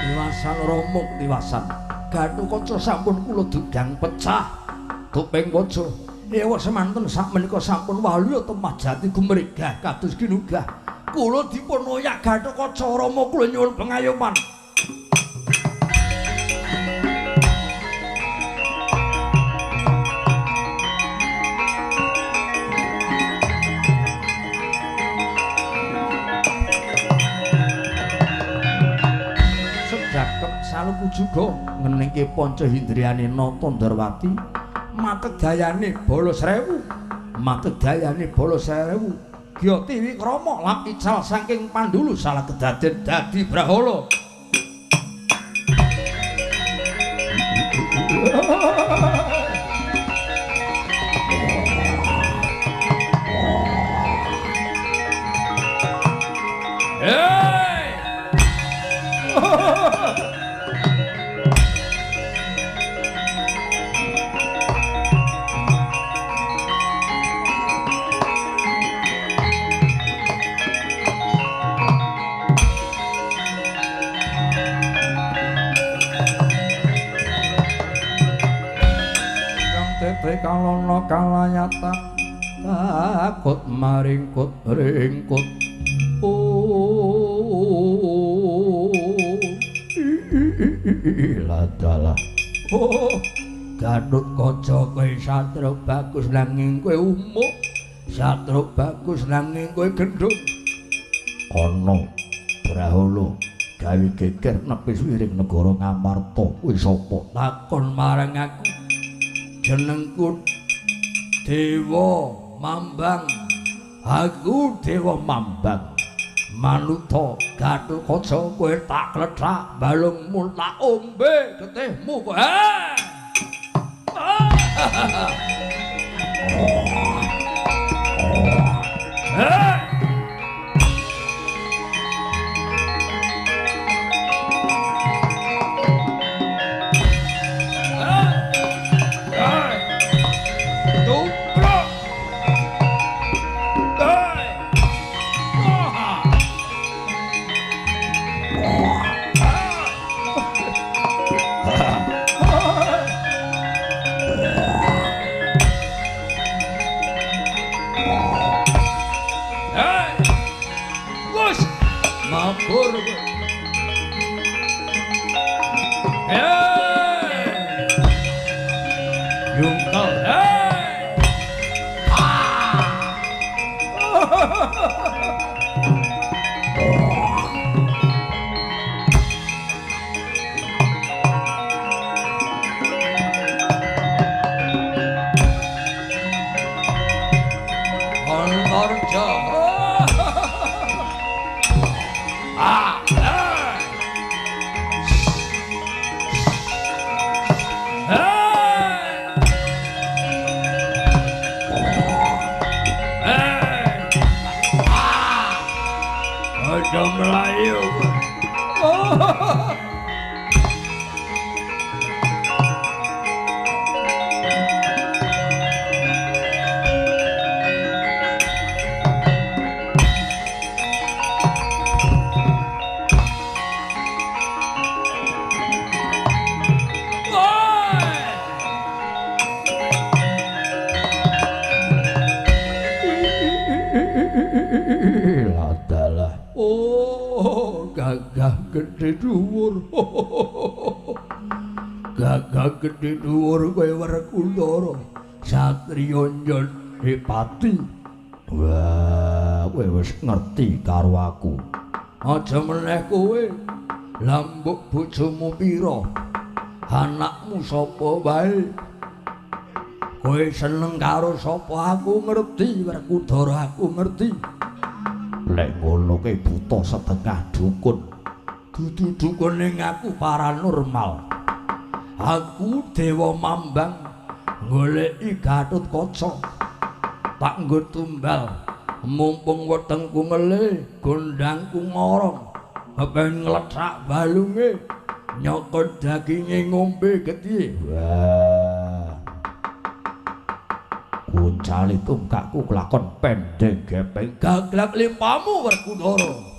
Tiwasan Romo tiwasan. Gatotkaca sampun kula dudang pecah. Topeng waja. Ewa semanten sakmenika sampun waluya temah jati gumregah kados kinunggah. Kula dipun oyak Gatotkaca Rama kula nyuwun pengayoman. Saluku juga ngeningke panca hindriyane Nata Ndarwati mategayane bala srewu Gyati Wikrama lan ical saking Pandulu salah kedaden dadi Brahala. Kalono kalayatan takut maringkut ringkut ladalah Gatotkaca kowe satra bagus nanging kowe umuk satra bagus nanging kowe gendhung ana Brahala gawe geger nepis wiring negara Ngamarta kowe sapa takon marang aku jenengku Dewa Mambang. Aku Dewa Mambang. Manuta Gatotkaca kowe tak klethak balungmu tak ombe getihmu kowe. Ladalah. Oh, gagah gedhe dhuwur. Gagah gedhe dhuwur kowe Werkudara. Satriya Njadipati. Wah, kowe wis ngerti karo aku. Aja meneh kowe. Lambuk bojomu pira? Anakmu sapa wae? Kowe seneng karo sapa aku ngerti, Werkudara aku ngerti. Lek ngono kowe buta setengah dukun. Dudu dukun ning aku paranormal. Aku Dewa Mambang goleki Gatotkaca. Tak nggo tumbal. Mumpung wetengku ngele, gondangku ngorong. Kepen nglethak balunge, nyokot daginge ngombe getih. Wah. jali tungkakku kelakon pendeng gepeng gaglak limpamu Werkudara.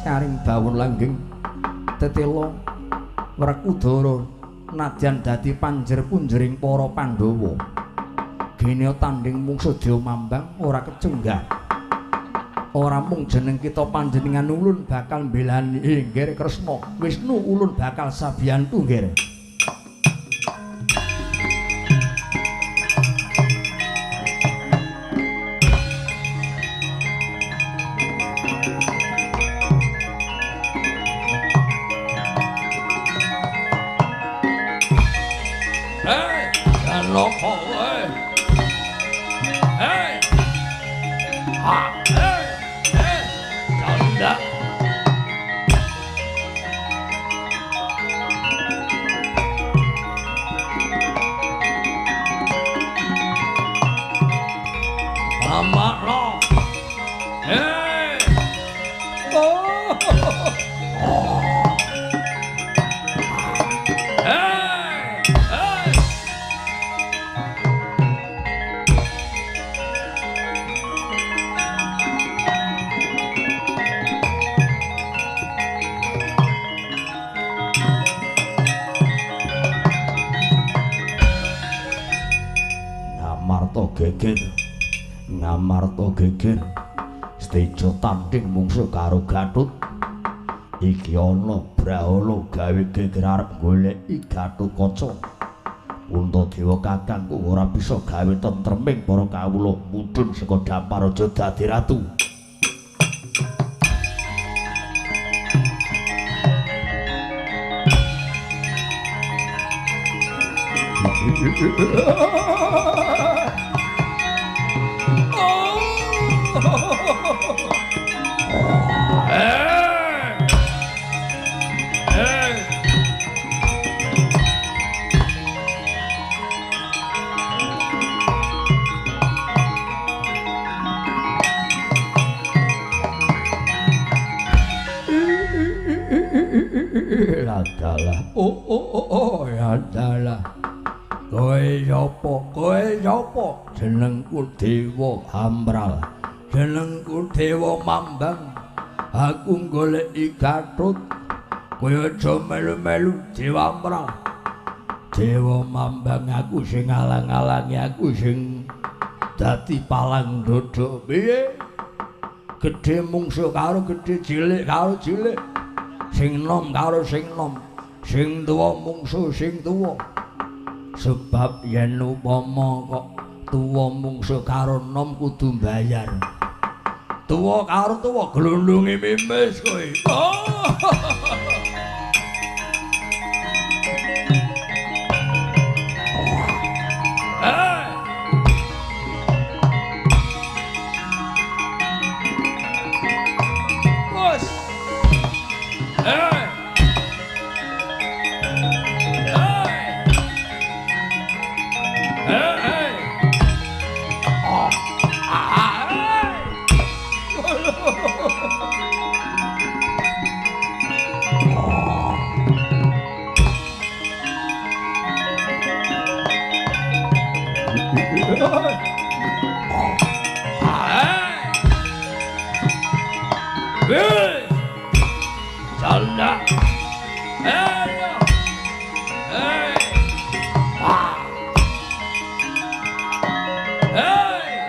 Karing bawon langgeng tetela Werkudara nadyan dadi panjer punjering para Pandhawa gene tanding mungsuh Dewa Mambang ora kecenggah ora mung jeneng kita panjenengan ulun bakal mbelani nggih Kresna Wisnu ulun bakal sabiyantu nggih Ngamarta geger steja tanding mungsuh karo Gatut iki ana brahala gawe geger arep goleki Gatotkaca Puntadewa kakangku ora bisa gawe tentreming para kawula mudhun saka Damparaja dadi ratu Adalah ya adalah kowe sapa jenengku Dewa Hambral jenengku Dewa Mambang aku goleki Gatut kowe aja melu-melu Dewa Hambral Dewa Mambang aku sing ngalang-alangi aku sing dadi palang dodo piye gedhe mungsuh karo gedhe cilik karo cilik sing nom karo sing nom sing tuwa mungsuh sing tuwa sebab yen upama kok tuwa mungsuh karo nom kudu mbayar tuwa karo tuwa glundunge mimis kowe Salda. Hey. Hey. Ah. Hey.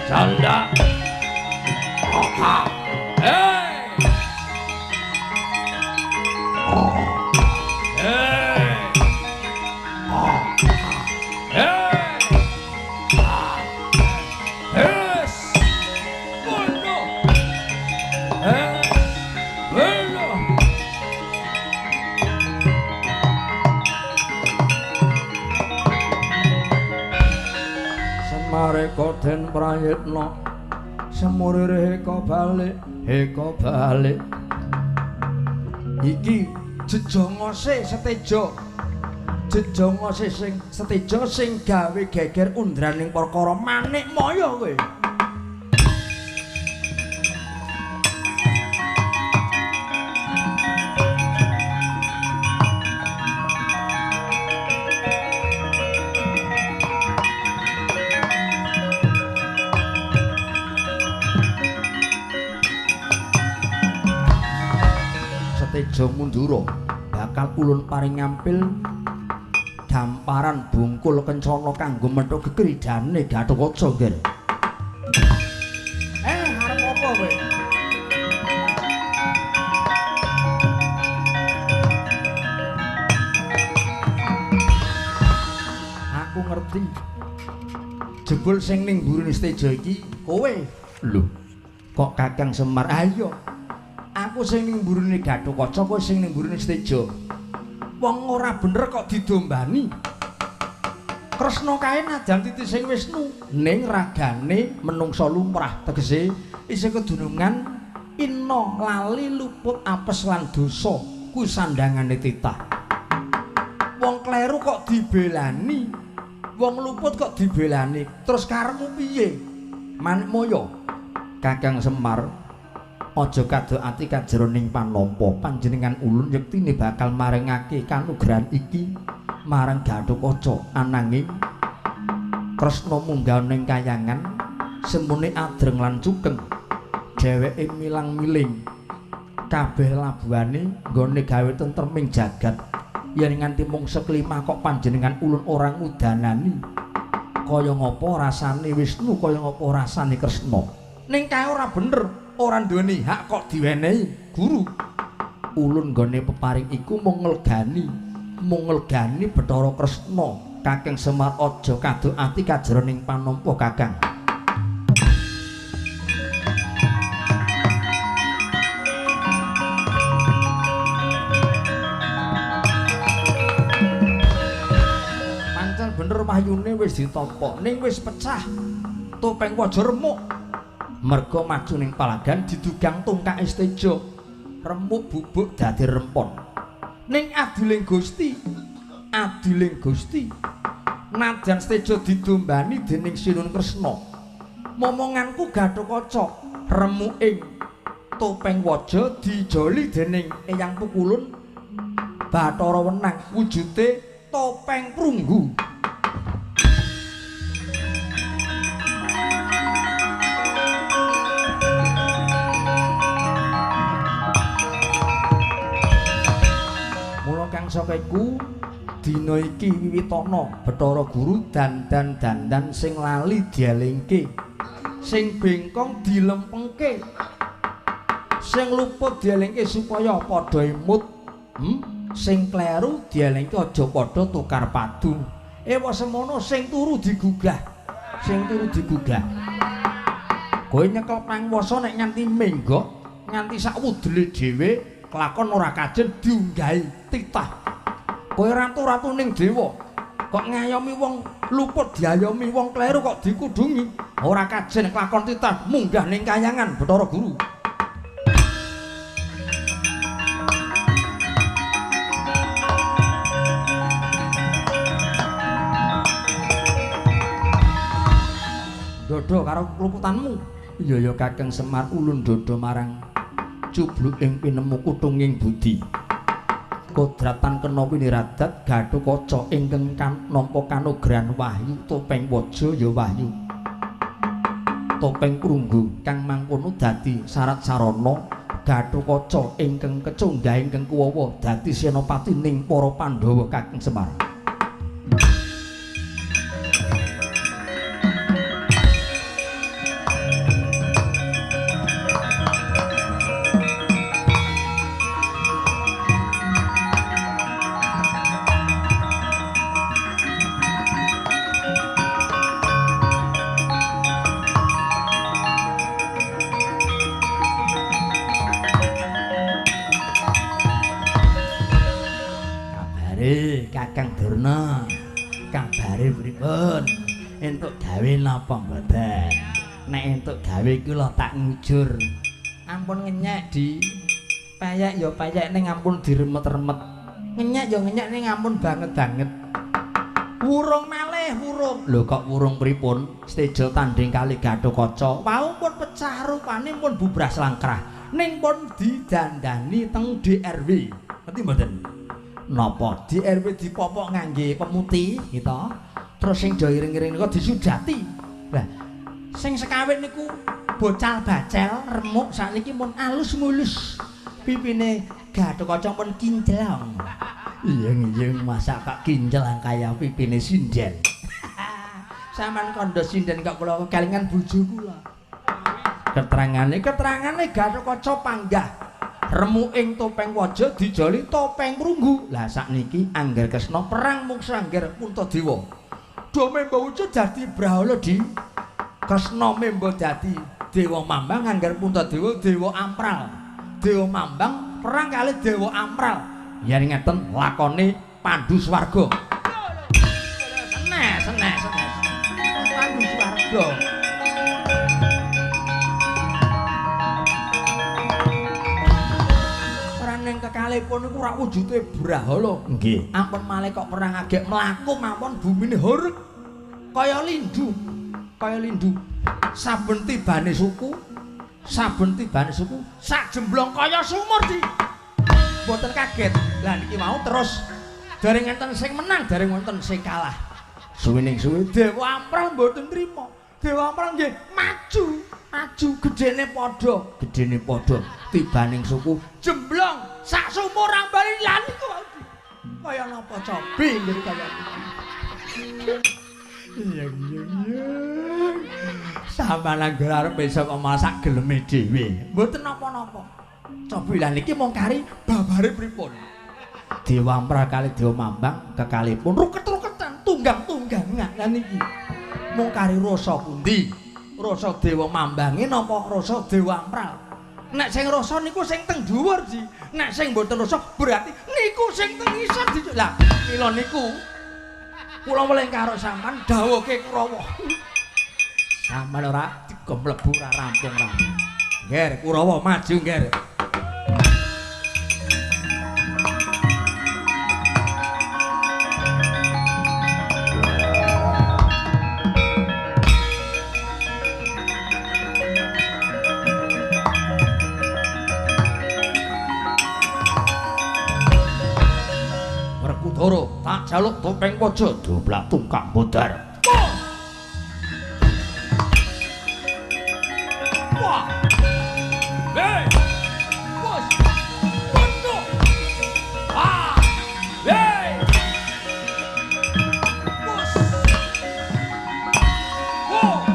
Salda. Ah. Hey. Hey. Hey. Yes. Bueno. Bueno. Semare koden prayitna semurire heka balik iki jejongose seteja jejongose sing seteja sing gawe geger undraning perkara manik maya kowe Tejo Mundura bakal ulun paring ngampil gamparan bungkul kencana kanggo methuk gegridane Gatotkaca nggih. Arep apa kowe? Aku ngerti. Jebul sing ning mburine Steja iki kowe. Lho, kok Kakang Semar? Ayo. Aku sing ning mburine Gatotkaca, kowe sing ning mburine Steja. Wong ora bener kok didombani. Kresna kae najan titising Wisnu ning ragane menungsa lumrah, tegese isih kedunungan ina lali luput apes lan dosa kuwi sandhangane titah. Wong kleru kok dibelani, wong luput kok dibelani. Terus karepmu piye? Manik moyo. Kakang Semar aja kadhokati kajroning panampa panjenengan ulun yektine bakal maringake kanugrahan iki marang Gatotkaca ananging Kresna munggah ning kayangan semune adreng lan cukeng dheweke milang-miling kabeh labuhane nggone gawe tentreming jagat yen nganti mung seklima kok panjenengan ulun ora ngudanani kaya ngapa rasane Wisnu kaya ngapa rasane Kresna ning kae ora bener ora nduweni hak kok diwenehi guru ulun nggone peparing iku mung nglegani Bathara Kresna Kakang Semar aja kadhokati kajroning panampa Kakang pancen bener wahyune wis ditampa ning wis pecah topeng waja remuk merga maju ning palagan didugang tungkake Steja remuk bubuk dadi rempon ning adiling Gusti najan Steja didombani dening Sinun Kresna momonganku Gatotkaca remuk ing topeng waja dijoli dening Eyang Pukulun Bathara Wenang wujude topeng prunggu saka iku dina iki wiwitana Bathara Guru dandan sing lali dielingke sing bengkong dilempengke sing luput dielingke supaya padha imut sing kleru dielingke aja padha tukar padu semono sing turu digugah kowe nyekel pangwasa nek nganti menggok nganti sak wudele dhewe kelakon ora kajen diunggahi titah kowe ratu-ratu ning dewa kok ngayomi wong luput diayomi wong kleru kok dikudungi ora kajen kelakon titah munggah ning kayangan Bathara Guru dodo karo luputanmu iya Kakang Semar ulun dodo marang cubluk ing pinemu kutunging budi kodratan kena winiradat Gatotkaca ingkang nampa kanugrahan wahyu topeng waja ya wahyu topeng prunggu kang mangkono dadi syarat sarana Gatotkaca ingkang kecunggah ingkang kuwawa dadi senopati ning para Pandhawa Kakang Semar. Kakang Durna, kabare pripun? Entuk gawe napa mboten? Nek entuk gawe kula tak ngujur. Ampun ngenyek Di. Payek ya payek ning ampun diremet-remet. Ngenyek ya ngenyek ning ampun banget-banget. Wurung malih wurung. Lho kok wurung pripun? Steja tanding kali Gatotkaca. Wau pun pecah rupane pun bubras langkrah. Ning pun didandani teng DRW. Ngerti mboten? Napa di RW dipopok ngangge pemuti gitu. Terus sing do iring-iring niku disujati. Lah sing sekawit niku bocal bacel remuk sakniki mun alus mulus. Pipine Gatotkaca pun kinclong. Iya masa kok kinclong kaya pipine sinden. Saman kandha sinden kok kula kelingan bojo kula. Keterangane Gatotkaca panggah remu ing topeng waja dijoli topeng prunggu. Lah sakniki angger Kresna perang mung sangger Puntadewa. Do memba wujud dadi Brahala Di. Kresna memba dadi Dewa Mambang angger Puntadewa Dewa Ampral. Dewa Mambang perang kali Dewa Ampral. Yen ngeten lakone Pandu Swarga. Senes. Pandu Swarga. Ning kekalipun niku ora wujude Brahala. Nggih. Ampun malih kok perang agek mlaku mawon bumine horeg. Kaya lindu. Saben tibane suku sak jemblong kaya sumur Di. Mboten kaget. Lah niki mau terus dereng enten sing menang, dereng wonten sing kalah. Suwining suwi Dewa Ampral mboten trima. Dewa Ampral nggih maju gedene padha tibaning suku jemblong sak sumur ambali lan iku kaya napa cobi nggih kaya iya sampeyan anggere arep besok masak geleme dhewe mboten napa-napa cobi lan iki mung kari babare pripun Dewa Ampral kali Dewa Mambang kekalipun ruket-ruketan tunggang-tunggangan lan iki mung kari rasa pundi rasa Dewa Mambange napa rasa Dewa Ampral. Nek sing rasa niku sing teng dhuwur Di. Nek sing mboten rasa berarti niku sing teng isor Di. Lah mila niku kula weling karo sampean dawuhke Kurawa. Sampeyan ora digo mlebu ora rampung. Ngger Kurawa maju ngger. Werkudara tak jaluk topeng waja doblak tungkak modar. Wah. Hei. Bos. Bondo. Ah. Hei. Bos. Wow.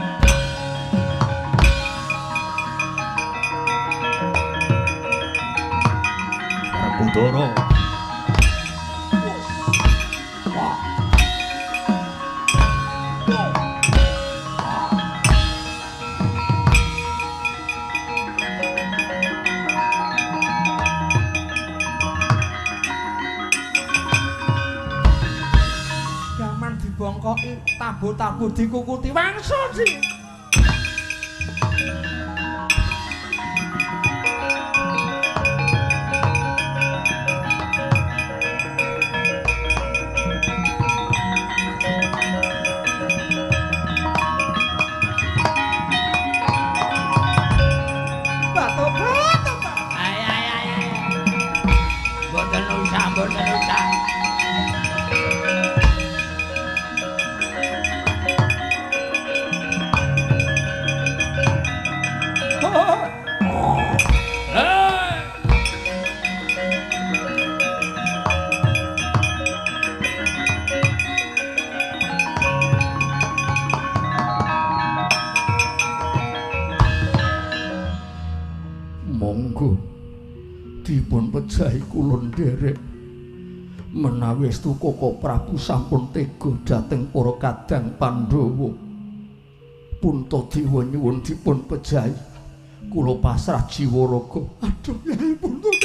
Werkudara bongkoki tabu-tabu dikukuti wangsa sih. Boten usah. dipun pejahi kula nderek. Menawi estu Koko Prabu sampun tega dhateng para kadang Pandhawa. Puntadewa nyuwun dipun pejahi. Kula pasrah jiwa raga. Aduh Nyai Punta